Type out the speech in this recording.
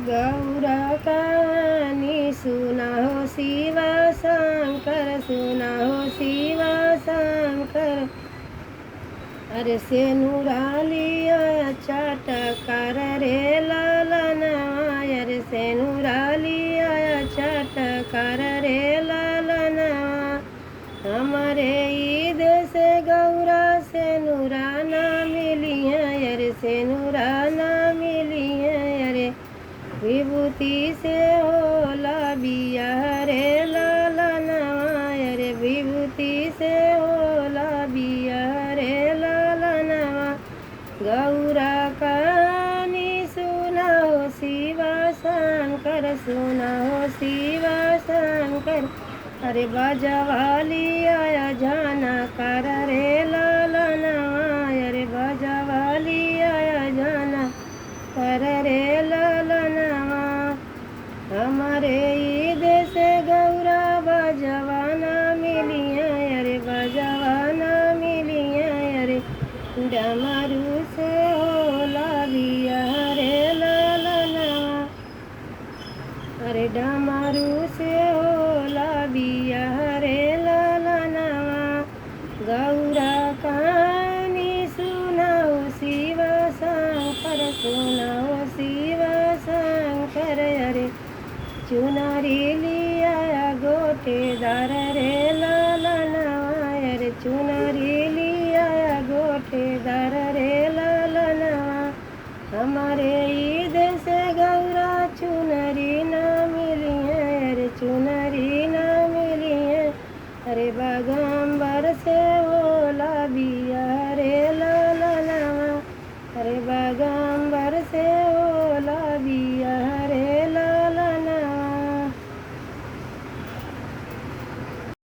गौरा कहानी सुना हो शिव शंकर, सुना हो शिव शंकर। अरे से नूरालिया चटकर रे ललनवा, अरे से नूरालिया चटकर रे ललनवा। हमारे ईद से गौरा से नूराना मिली है, अरे से नूराना मिली है। अरे विभूति से होला बिया रे ललनवा, अरे विभूति से होला बिया रे ललनवा। गौरा कहानी सुना हो शिव शंकर, सुना हो शिव शंकर। अरे बजवाली आया जाना कर रे ललनवा, अरे बजवाली आया जाना कर रे ललनवा। हमारे ईद से गौरा बजवाना मिली है, अरे बजवाना मिली है। अरे डमरू से होला बिया रे ललनवा, अरे डमरू से होला बिया रे ललनवा। गौरा कहानी सुनाओ शिव शंकर, सुनाओ शिव शंकर। अरे चुनरी लिया गोटेदार रे